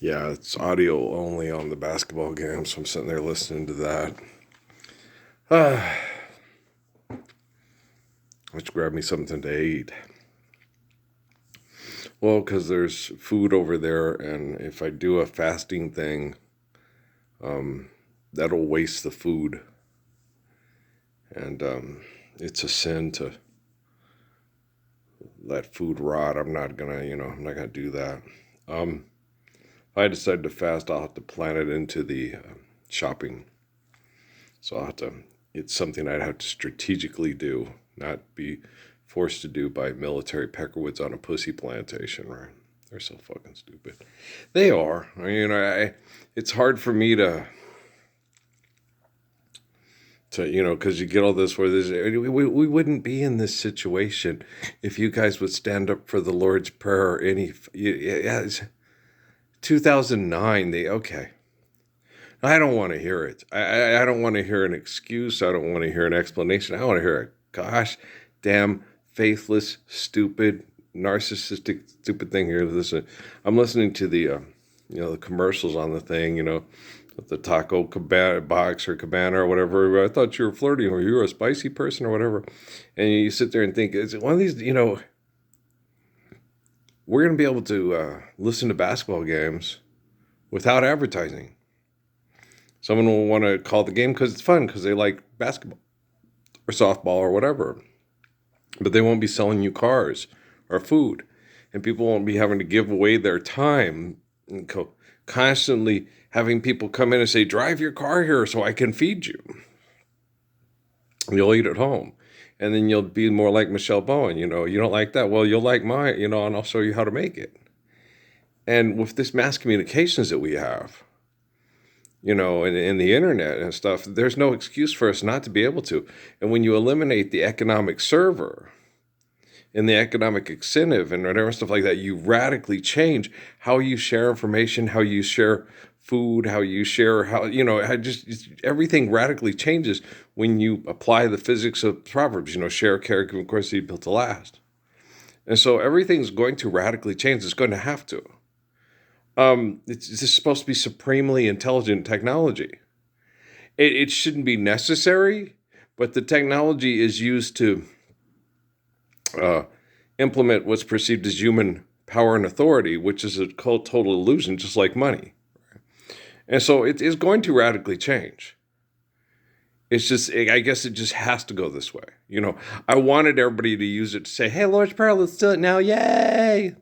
Yeah, it's audio only on the basketball game, so I'm sitting there listening to that. Let's grab me something to eat. Well, because there's food over there, and if I do a fasting thing, that'll waste the food. And it's a sin to let food rot. I'm not gonna do that. If I decide to fast, I'll have to plan it into the shopping. So it's something I'd have to strategically do, not be forced to do by military peckerwoods on a pussy plantation, right? They're so fucking stupid. They are. It's hard for me because you get all this where we wouldn't be in this situation if you guys would stand up for the Lord's Prayer. It's 2009. Okay. I don't want to hear it. I don't want to hear an excuse. I don't want to hear an explanation. I want to hear a gosh damn faithless, stupid, narcissistic, stupid thing here. Listen, I'm listening to the commercials on the thing, the taco box or cabana or whatever. I thought you were flirting or you were a spicy person or whatever. And you sit there and think, is it one of these, we're going to be able to listen to basketball games without advertising. Someone will want to call the game because it's fun, because they like basketball or softball or whatever. But they won't be selling you cars or food. And people won't be having to give away their time and constantly having people come in and say, drive your car here so I can feed you. And you'll eat at home. And then you'll be more like Michelle Bowen. You don't like that. Well, you'll like mine, and I'll show you how to make it. And with this mass communications that we have, and the internet and stuff, there's no excuse for us not to be able to. And when you eliminate the economic server and the economic incentive and whatever stuff like that, you radically change how you share information, how you share food, how you share, everything radically changes when you apply the physics of Proverbs, share, care, give, of course, seed built to last. And so everything's going to radically change. It's going to have to. This is supposed to be supremely intelligent technology. It shouldn't be necessary, but the technology is used to implement what's perceived as human power and authority, which is a total illusion, just like money. And so it is going to radically change. It's just, I guess it just has to go this way. I wanted everybody to use it to say, hey, Lord's Prayer, let's do it now. Yay!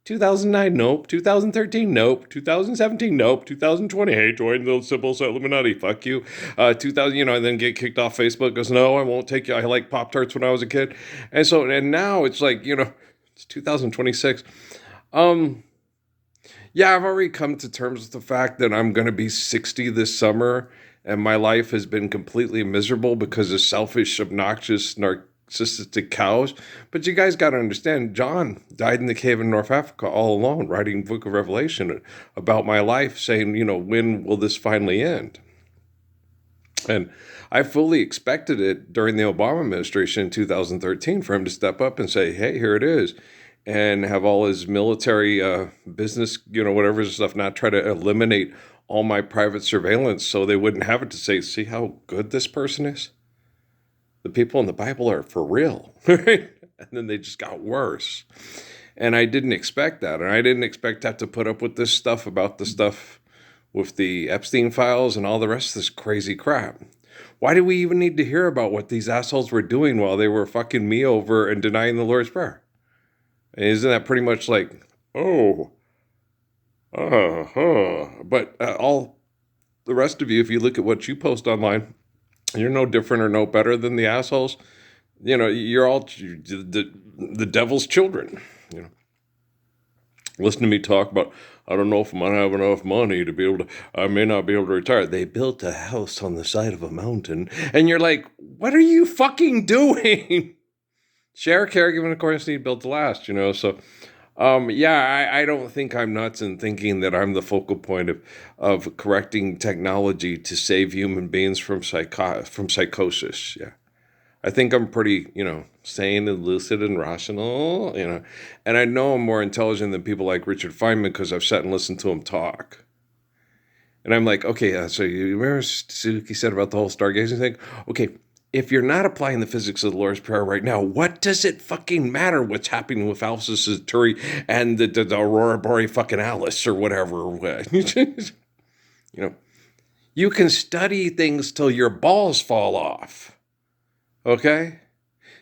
2009, nope. 2013, nope. 2017, nope. 2020, hey, join the simple Illuminati, fuck you. 2000, and then get kicked off Facebook, goes, no, I won't take you. I like Pop-Tarts when I was a kid. And now it's like, it's 2026. Yeah, I've already come to terms with the fact that I'm going to be 60 this summer, and my life has been completely miserable because of selfish, obnoxious, narcissistic cows. But you guys got to understand, John died in the cave in North Africa all alone, writing Book of Revelation about my life, saying, when will this finally end? And I fully expected it during the Obama administration in 2013 for him to step up and say, hey, here it is, and have all his military business, whatever stuff, not try to eliminate all my private surveillance so they wouldn't have it to say, see how good this person is? The people in the Bible are for real, right? And then they just got worse. And I didn't expect that. And I didn't expect to have to put up with this stuff about the stuff with the Epstein files and all the rest of this crazy crap. Why do we even need to hear about what these assholes were doing while they were fucking me over and denying the Lord's Prayer? And isn't that pretty much like, But all the rest of you, if you look at what you post online, you're no different or no better than the assholes. You're all the devil's children. Listen to me talk about, I don't know if I'm going to have enough money to be able to, I may not be able to retire. They built a house on the side of a mountain. And you're like, what are you fucking doing? Share, caregiving, of course, need built to last, So, I don't think I'm nuts in thinking that I'm the focal point of correcting technology to save human beings from psychosis. Yeah. I think I'm pretty, sane and lucid and rational, and I know I'm more intelligent than people like Richard Feynman because I've sat and listened to him talk. And I'm like, okay, so you remember Suzuki said about the whole stargazing thing? Okay, if you're not applying the physics of the Lord's Prayer right now, what does it fucking matter what's happening with Alpha Centauri and the Aurora Borealis or whatever? You can study things till your balls fall off. Okay?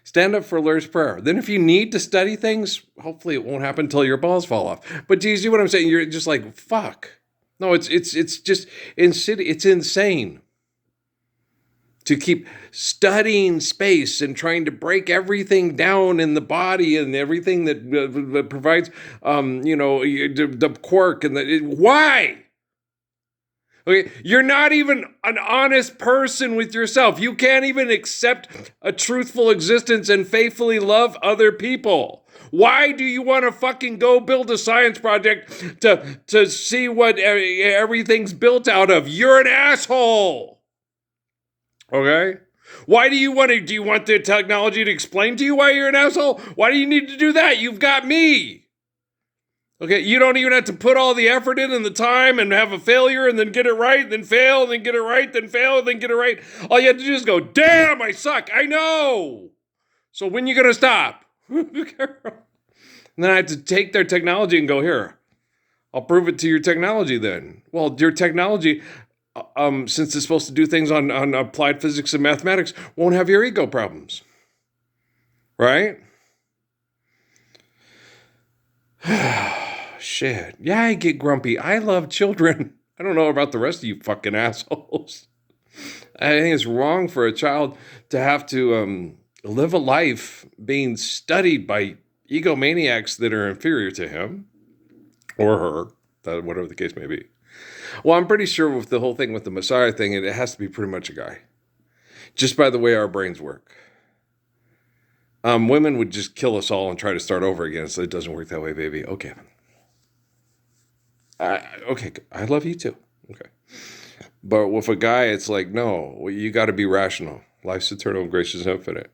Stand up for Lord's Prayer. Then if you need to study things, hopefully it won't happen until your balls fall off. But do you see what I'm saying? You're just like, fuck. No, it's just it's insane to keep studying space and trying to break everything down in the body and everything that provides, the quark and why? Okay, you're not even an honest person with yourself. You can't even accept a truthful existence and faithfully love other people. Why do you want to fucking go build a science project to see what everything's built out of? You're an asshole. Okay? Why do you want the technology to explain to you why you're an asshole? Why do you need to do that? You've got me. Okay, you don't even have to put all the effort in and the time and have a failure and then get it right, then fail, then get it right, then fail, then get it right. All you have to do is go, damn, I suck. I know. So when you going to stop? And then I have to take their technology and go, here, I'll prove it to your technology then. Well, your technology, since it's supposed to do things on applied physics and mathematics, won't have your ego problems. Right? Shit. Yeah, I get grumpy. I love children. I don't know about the rest of you fucking assholes. I think it's wrong for a child to have to live a life being studied by egomaniacs that are inferior to him or her, whatever the case may be. Well, I'm pretty sure with the whole thing with the Messiah thing, it has to be pretty much a guy. Just by the way our brains work. Women would just kill us all and try to start over again, so it doesn't work that way, baby. Okay. Okay, I love you too. Okay. But with a guy, it's like, no, you got to be rational. Life's eternal, gracious, infinite.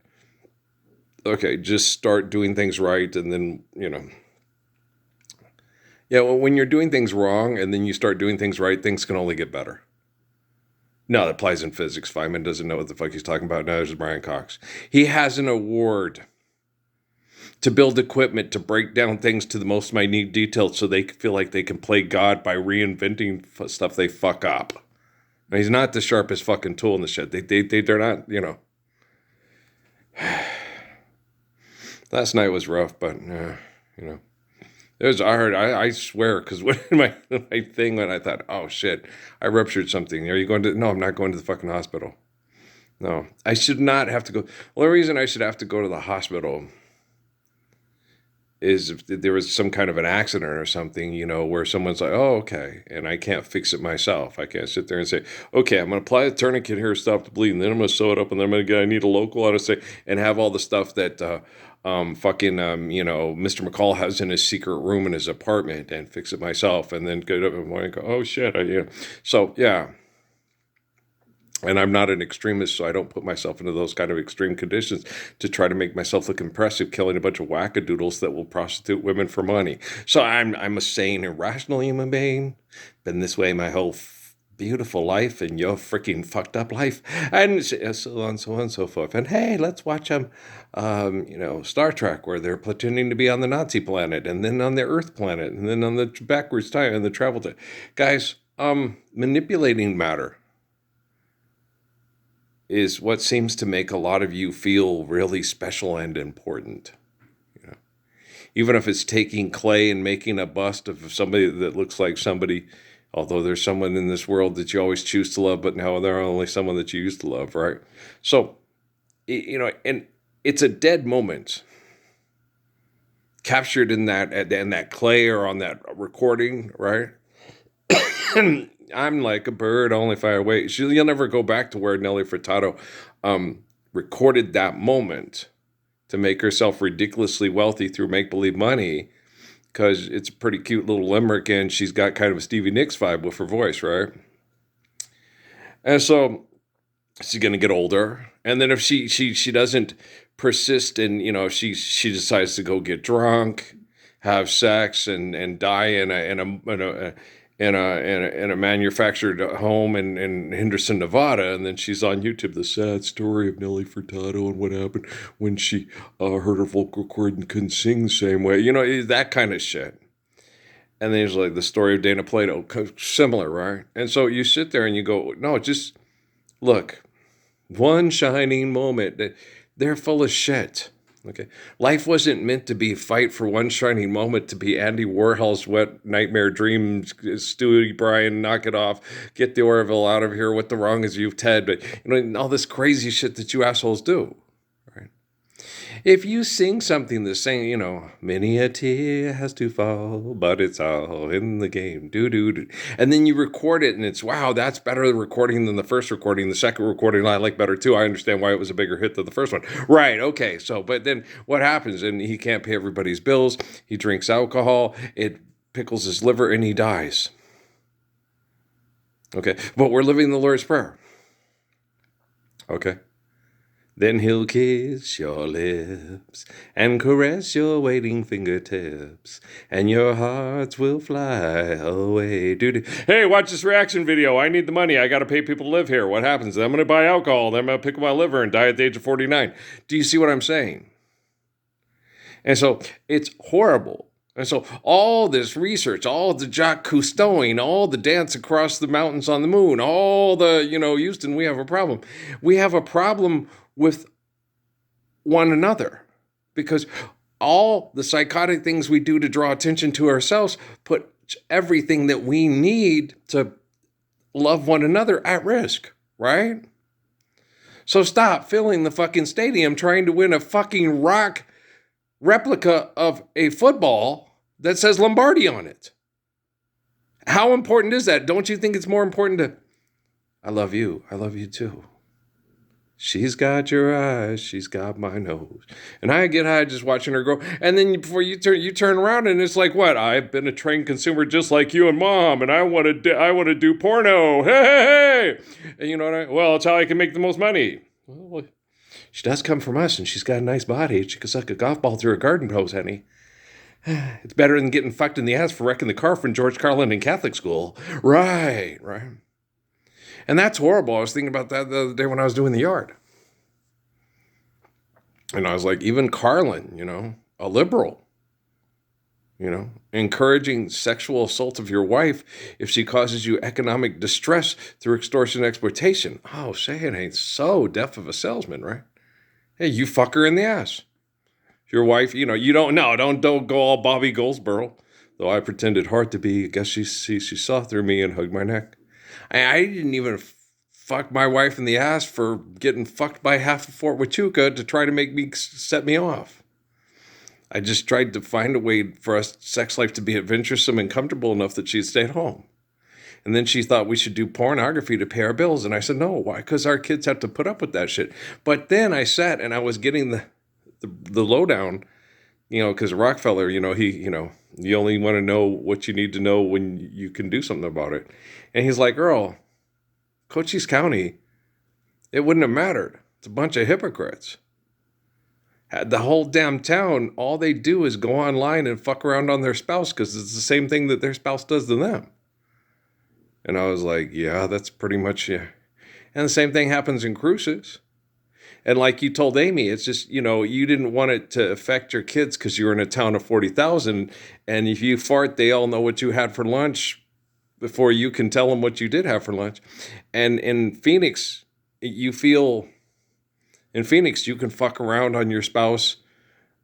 Okay, just start doing things right, and then, Yeah, well, when you're doing things wrong, and then you start doing things right, things can only get better. No, that applies in physics. Feynman doesn't know what the fuck he's talking about. Neither does Brian Cox. He has an award to build equipment to break down things to the most minute details so they feel like they can play God by reinventing stuff they fuck up. And he's not the sharpest fucking tool in the shed. They're not, Last night was rough, but, I swear, because when my thing when I thought, oh shit, I ruptured something. Are you going to? No, I'm not going to the fucking hospital. No, I should not have to go. Well, the reason I should have to go to the hospital is if there was some kind of an accident or something, where someone's like, oh, okay, and I can't fix it myself. I can't sit there and say, okay, I'm going to apply a tourniquet here, stop the bleeding, then I'm going to sew it up, and then I need a local anesthetic, and have all the stuff that Mr. McCall has in his secret room in his apartment, and fix it myself, and then get up in the morning and go, oh shit, So yeah. And I'm not an extremist, so I don't put myself into those kind of extreme conditions to try to make myself look impressive, killing a bunch of wackadoodles that will prostitute women for money. So I'm a sane and rational human being. Been this way my whole beautiful life and your freaking fucked up life, and so on, so on, and so forth. And hey, let's watch Star Trek, where they're pretending to be on the Nazi planet, and then on the Earth planet, and then on the backwards time and the travel time. Guys, manipulating matter is what seems to make a lot of you feel really special and important. Even if it's taking clay and making a bust of somebody that looks like somebody, although there's someone in this world that you always choose to love, but now they're only someone that you used to love, right? So, and it's a dead moment captured in that clay or on that recording, right? I'm like a bird, only fly away. You'll never go back to where Nelly Furtado recorded that moment to make herself ridiculously wealthy through make-believe money, because it's a pretty cute little limerick, and she's got kind of a Stevie Nicks vibe with her voice, right? And so she's going to get older, And then if she doesn't persist, and she decides to go get drunk, have sex, and die in a manufactured home in Henderson, Nevada, and then she's on YouTube, the sad story of Nelly Furtado and what happened when she heard her vocal cord and couldn't sing the same way, that kind of shit. And then there's like the story of Dana Plato, similar, right? And so you sit there and you go, no, just look, one shining moment. They're full of shit. Okay, life wasn't meant to be a fight for one shining moment, to be Andy Warhol's wet nightmare dreams, Stewie Bryan, knock it off, get the Orville out of here. What the wrong is you, Ted? But all this crazy shit that you assholes do. Right? If you sing something that's saying, many a tear has to fall, but it's all in the game, do, and then you record it, and it's, wow, that's better recording than the first recording. The second recording I like better too. I understand why it was a bigger hit than the first one. Right, okay, so, but then what happens? And he can't pay everybody's bills. He drinks alcohol. It pickles his liver, and he dies. Okay, but we're living the Lord's Prayer. Okay. Then he'll kiss your lips and caress your waiting fingertips, and your hearts will fly away. Dude, hey, watch this reaction video. I need the money. I got to pay people to live here. What happens? I'm going to buy alcohol. Then I'm going to pickle my liver and die at the age of 49. Do you see what I'm saying? And so it's horrible. And so all this research, all the Jacques Cousteauing, all the dance across the mountains on the moon, all the, Houston, we have a problem. We have a problem with one another, because all the psychotic things we do to draw attention to ourselves put everything that we need to love one another at risk, right? So stop filling the fucking stadium trying to win a fucking rock replica of a football that says Lombardi on it. How important is that? Don't you think it's more important to, I love you too. She's got your eyes, she's got my nose. And I get high just watching her grow. And then before you turn around, and it's like, what? I've been a trained consumer just like you and Mom, and I want to do porno. Hey. And you know what? Well, it's how I can make the most money. Well, she does come from us, and she's got a nice body. She could suck a golf ball through a garden hose, honey. It's better than getting fucked in the ass for wrecking the car from George Carlin in Catholic school. Right. And that's horrible. I was thinking about that the other day when I was doing the yard. And I was like, even Carlin, a liberal, encouraging sexual assault of your wife if she causes you economic distress through extortion and exploitation. Oh, say it ain't so deaf of a salesman, right? Hey, you fuck her in the ass. Your wife, you don't go all Bobby Goldsboro. Though I pretended hard to be, I guess she saw through me and hugged my neck. I didn't even fuck my wife in the ass for getting fucked by half of Fort Huachuca to try to set me off. I just tried to find a way for us sex life to be adventuresome and comfortable enough that she'd stay at home. And then she thought we should do pornography to pay our bills. And I said, no, why? Because our kids have to put up with that shit. But then I sat and I was getting the lowdown, because Rockefeller, you only want to know what you need to know when you can do something about it. And he's like, Earl, Cochise County, it wouldn't have mattered. It's a bunch of hypocrites. The whole damn town, all they do is go online and fuck around on their spouse because it's the same thing that their spouse does to them. And I was like, yeah, that's pretty much, yeah. And the same thing happens in cruises. And like you told Amy, it's just, you didn't want it to affect your kids because you were in a town of 40,000. And if you fart, they all know what you had for lunch before you can tell them what you did have for lunch. And in Phoenix, you can fuck around on your spouse,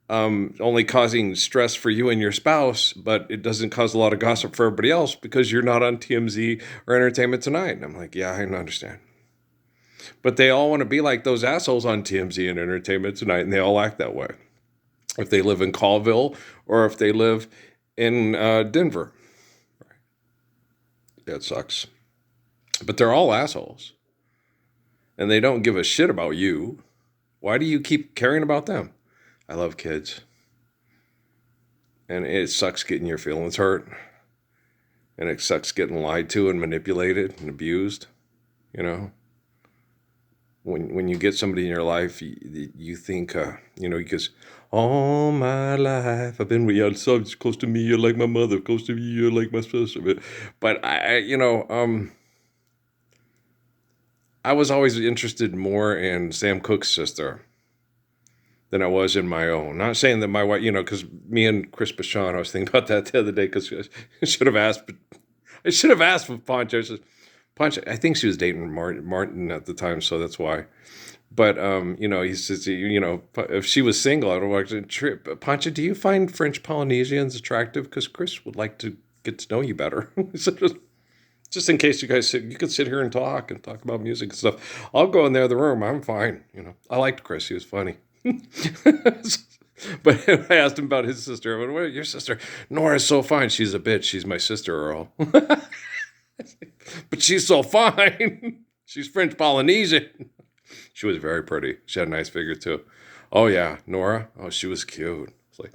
only causing stress for you and your spouse, but it doesn't cause a lot of gossip for everybody else because you're not on TMZ or Entertainment Tonight. And I'm like, yeah, I understand. But they all want to be like those assholes on TMZ and Entertainment Tonight, and they all act that way. If they live in Colville or if they live in Denver. Yeah, it sucks. But they're all assholes. And they don't give a shit about you. Why do you keep caring about them? I love kids. And it sucks getting your feelings hurt. And it sucks getting lied to and manipulated and abused, when you get somebody in your life, you think, because all my life I've been with you, so close to me, you're like my mother, close to me, you're like my sister. But I was always interested more in Sam Cooke's sister than I was in my own. Not saying that my wife, because me and Chris Bashan, I was thinking about that the other day because I should have asked. I should have asked with Poncho. Poncho, I think she was dating Martin at the time, so that's why. But he says, if she was single, I'd have a trip. Pancha, do you find French Polynesians attractive? Because Chris would like to get to know you better. So just in case you guys you could sit here and talk about music and stuff. I'll go in the other room. I'm fine. I liked Chris. He was funny. But I asked him about his sister. I went, "Well, your sister Nora's so fine. She's a bitch. She's my sister, Earl." But she's so fine. She's French Polynesian. She was very pretty. She had a nice figure too. Oh yeah, Nora. Oh, she was cute. It's like,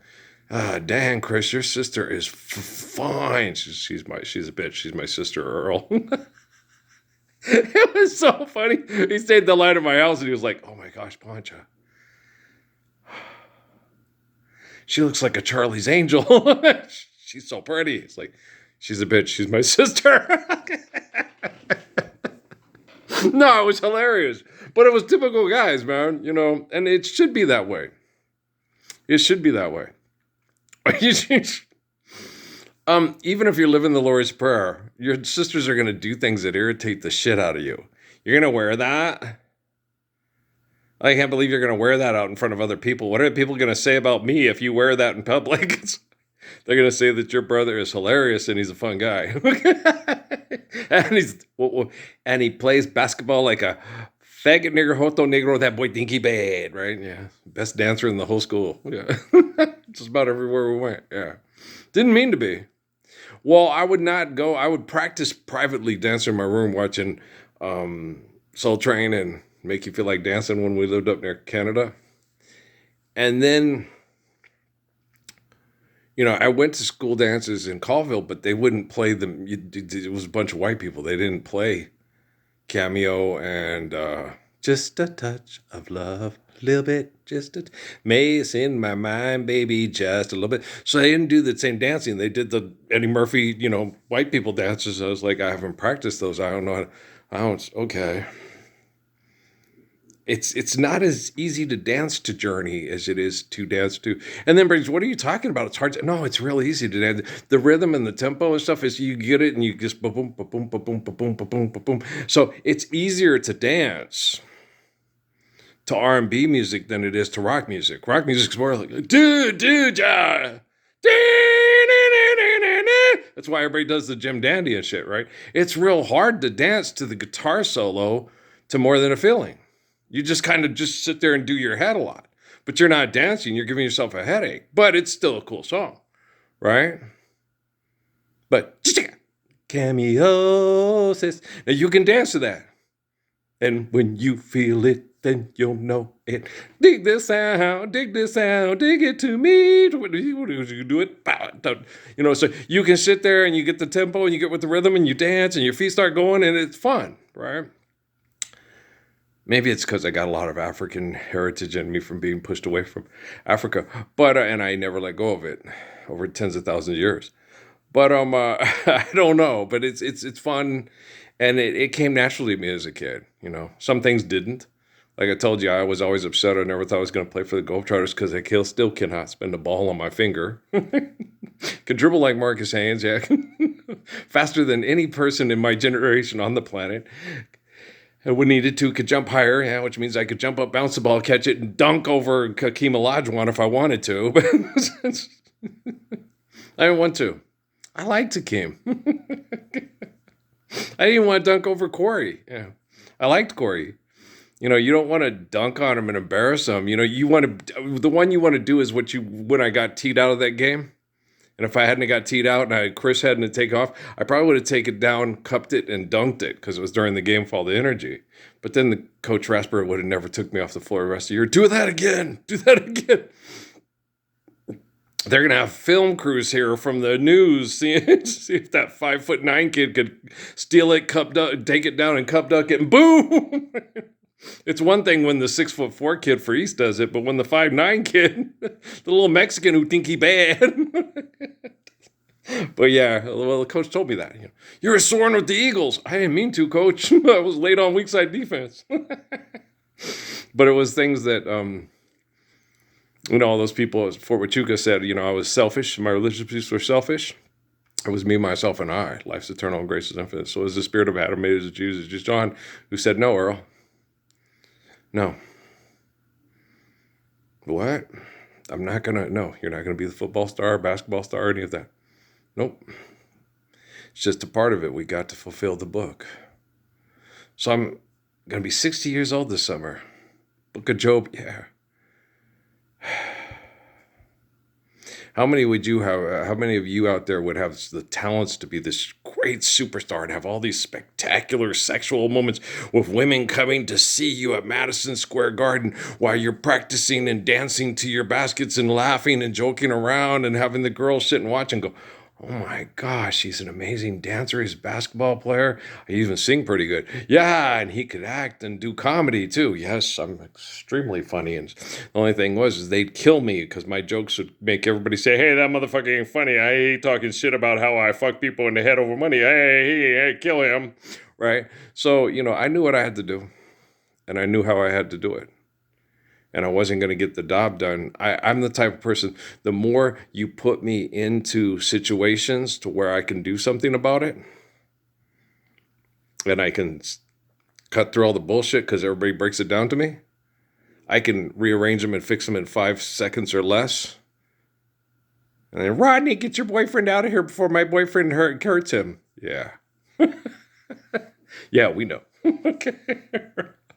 dang, Chris, your sister is fine. She's a bitch. She's my sister, Earl. It was so funny. He stayed the night at my house and he was like, "Oh my gosh, Pancha, she looks like a Charlie's Angel. She's so pretty." It's like, she's a bitch. She's my sister. No, it was hilarious. But it was typical guys, man, and it should be that way. It should be that way. Even if you're living the Lord's Prayer, your sisters are going to do things that irritate the shit out of you. You're going to wear that? I can't believe you're going to wear that out in front of other people. What are people going to say about me if you wear that in public? They're going to say that your brother is hilarious and he's a fun guy. and he plays basketball like a faggot nigger, hoto negro, that boy dinky bad, right? Yeah. Best dancer in the whole school. Yeah. Just about everywhere we went. Yeah. Didn't mean to be. Well, I would not go. I would practice privately dancing in my room watching Soul Train and Make You Feel Like Dancing when we lived up near Canada. And then, I went to school dances in Colville, but they wouldn't play them. It was a bunch of white people. They didn't play Cameo and Just a Touch of Love, a little bit, Mace in my mind, baby, just a little bit. So they didn't do the same dancing. They did the Eddie Murphy, white people dances. I was like, I haven't practiced those. I don't know. Okay. It's not as easy to dance to Journey as it is to dance to. And then Briggs, what are you talking about? It's hard to. No, it's real easy to dance. The rhythm and the tempo and stuff is you get it and you just boom, boom, boom, boom, boom, boom, boom, boom, boom. So it's easier to dance to R&B music than it is to rock music. Rock music's more like yeah. That's why everybody does the Jim Dandy and shit, right? It's real hard to dance to the guitar solo to More Than a Feeling. You just kind of just sit there and do your head a lot. But you're not dancing. You're giving yourself a headache. But it's still a cool song, right? But Cameo says, now you can dance to that. And when you feel it, then you'll know it. Dig this sound, dig it to me. You do it. So you can sit there and you get the tempo and you get with the rhythm and you dance and your feet start going and it's fun, right? Maybe it's because I got a lot of African heritage in me from being pushed away from Africa, but and I never let go of it over tens of thousands of years. But I don't know. But it's fun, and it came naturally to me as a kid. Some things didn't. Like I told you, I was always upset. I never thought I was going to play for the Globetrotters because I still cannot spin a ball on my finger. Can dribble like Marcus Haynes, yeah, faster than any person in my generation on the planet. And when needed to, could jump higher, yeah, which means I could jump up, bounce the ball, catch it, and dunk over Hakeem Olajuwon if I wanted to. But I didn't want to. I liked Hakeem. I didn't want to dunk over Corey. Yeah, I liked Corey. You don't want to dunk on him and embarrass him. You want to. The one you want to do is when I got teed out of that game. And if I hadn't got teed out and Chris hadn't to take off, I probably would have taken it down, cupped it, and dunked it because it was during the game for all the energy. But then the coach Rasper would have never took me off the floor the rest of the year. Do that again. They're going to have film crews here from the news. See if that 5'9" kid could steal it, take it down and cup duck it, and boom. It's one thing when the 6'4" kid for East does it, but when the 5'9" kid, the little Mexican who think he bad. But yeah, well, the coach told me that. You're soaring with the Eagles. I didn't mean to, coach. I was late on weak side defense. But it was things that, all those people at Fort Huachuca said, I was selfish. My religious beliefs were selfish. It was me, myself, and I. Life's eternal and grace is infinite. So it was the spirit of Adam made us Jews. It's just John who said, no, Earl. No. What? I'm not going to, no, you're not going to be the football star, basketball star, any of that. Nope. It's just a part of it. We got to fulfill the book. So I'm going to be 60 years old this summer. Book of Job, yeah. How many would you have? How many of you out there would have the talents to be this great superstar and have all these spectacular sexual moments with women coming to see you at Madison Square Garden while you're practicing and dancing to your baskets and laughing and joking around and having the girls sit and watch and go, oh my gosh, he's an amazing dancer. He's a basketball player. He even sing pretty good. Yeah, and he could act and do comedy too. Yes, I'm extremely funny. And the only thing is they'd kill me because my jokes would make everybody say, hey, that motherfucker ain't funny. I hate talking shit about how I fuck people in the head over money. Hey, kill him. Right? So, I knew what I had to do. And I knew how I had to do it. And I wasn't going to get the job done. I'm the type of person, the more you put me into situations to where I can do something about it, and I can cut through all the bullshit because everybody breaks it down to me, I can rearrange them and fix them in 5 seconds or less. And then, Rodney, get your boyfriend out of here before my boyfriend hurts him. Yeah. Yeah, we know. Okay.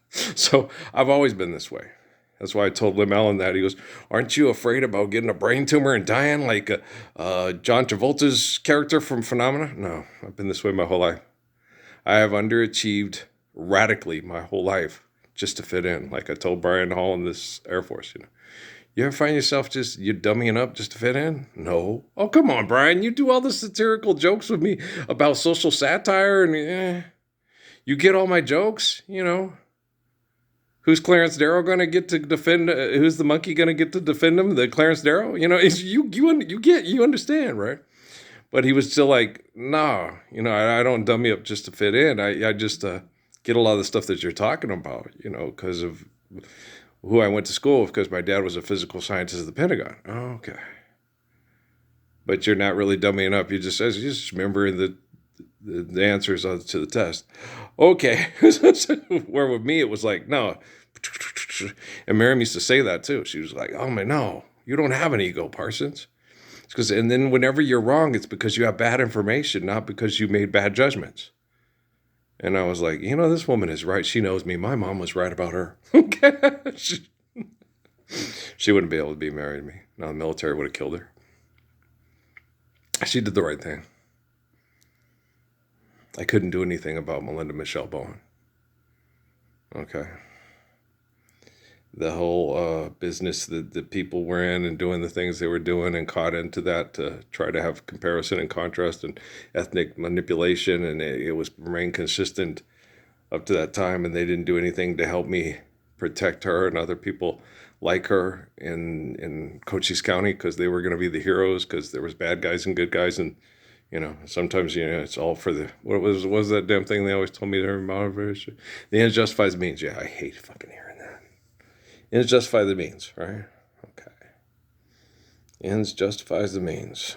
So I've always been this way. That's why I told Lim Allen that. He goes, aren't you afraid about getting a brain tumor and dying like John Travolta's character from Phenomena? No, I've been this way my whole life. I have underachieved radically my whole life just to fit in. Like I told Brian Hall in this Air Force, you ever find yourself you dummying up just to fit in? No. Oh, come on, Brian. You do all the satirical jokes with me about social satire and you get all my jokes, Who's Clarence Darrow going to get to defend? Who's the monkey going to get to defend him? The Clarence Darrow? You understand, right? But he was still like, no, I don't dummy up just to fit in. I just get a lot of the stuff that you're talking about, because of who I went to school with, because my dad was a physical scientist at the Pentagon. Oh, okay. But you're not really dummying up. You just remember the answers to the test. Okay. Where with me, it was like, no. And Miriam used to say that too. She was like, oh, man, no, you don't have an ego, Parsons. And then whenever you're wrong, it's because you have bad information, not because you made bad judgments. And I was like, this woman is right. She knows me. My mom was right about her. She wouldn't be able to be married to me. Now the military would have killed her. She did the right thing. I couldn't do anything about Melinda Michelle Bowen. Okay. The whole business that the people were in and doing the things they were doing and caught into that to try to have comparison and contrast and ethnic manipulation. And it was remained consistent up to that time. And they didn't do anything to help me protect her and other people like her in Cochise County, because they were going to be the heroes, because there was bad guys and good guys. And, sometimes, it's all for the, what was that damn thing they always told me to remember? The end justifies the means. Yeah, I hate fucking hearing that. Ends justify the means, right? Okay. Ends justifies the means.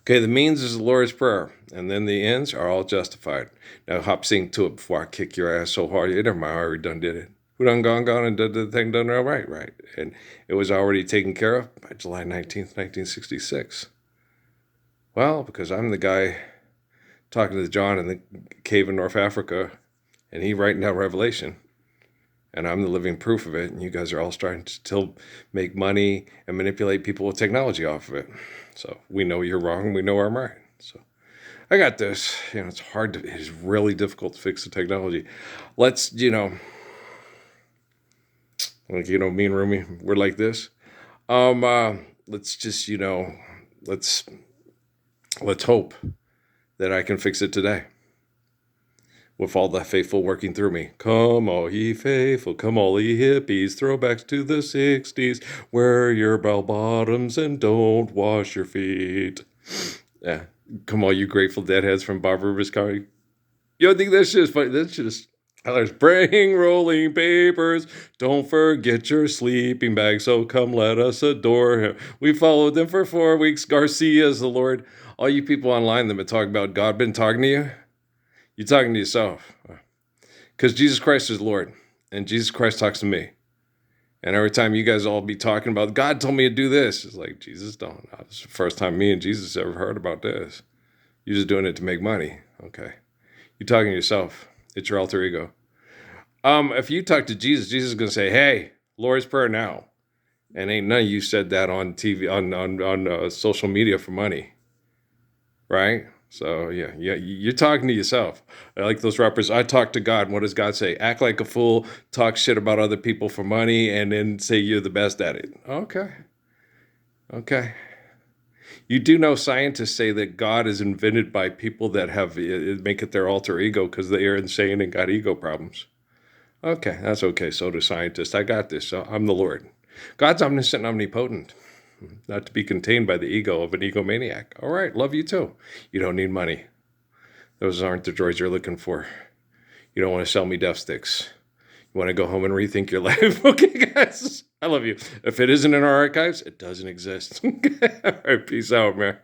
Okay, the means is the Lord's Prayer, and then the ends are all justified. Now hop sync to it before I kick your ass so hard. Never mind, I already done did it. Who done gone and did the thing done right. And it was already taken care of by July 19th, 1966. Well, because I'm the guy talking to John in the cave in North Africa, and he writing down Revelation. And I'm the living proof of it. And you guys are all starting to still make money and manipulate people with technology off of it. So we know you're wrong. We know I'm right. So I got this. It's hard to, it's really difficult to fix the technology. Let's, me and Rumi, we're like this. Let's just, let's hope that I can fix it today. with all the faithful working through me. Come all ye faithful, come all ye hippies, throwbacks to the 60s, wear your bell bottoms and don't wash your feet. Yeah, come all you Grateful Dead heads from Bob Rivers County. Yo, I think that shit is funny. That shit is... Others bring rolling papers. Don't forget your sleeping bag. So come, let us adore him. We followed them for 4 weeks. Garcia's the Lord. All you people online that been talking about God been talking to you. You're talking to yourself. Because Jesus Christ is Lord. And Jesus Christ talks to me. And every time you guys all be talking about, God told me to do this. It's like, Jesus don't. This is the first time me and Jesus ever heard about this. You're just doing it to make money. Okay. You're talking to yourself. It's your alter ego. If you talk to Jesus, Jesus is going to say, hey, Lord's Prayer now. And ain't none of you said that on TV, on social media for money. Right? So, yeah, you're talking to yourself. I like those rappers. I talk to God. What does God say? Act like a fool, talk shit about other people for money, and then say you're the best at it. Okay. You do know scientists say that God is invented by people that have make it their alter ego because they are insane and got ego problems. Okay, that's okay. So do scientists. I got this. So I'm the Lord. God's omniscient and omnipotent, not to be contained by the ego of an egomaniac. All right, love you too. You don't need money. Those aren't the droids you're looking for. You don't want to sell me death sticks. You want to go home and rethink your life. Okay, guys. I love you. If it isn't in our archives, it doesn't exist. All right, peace out, man.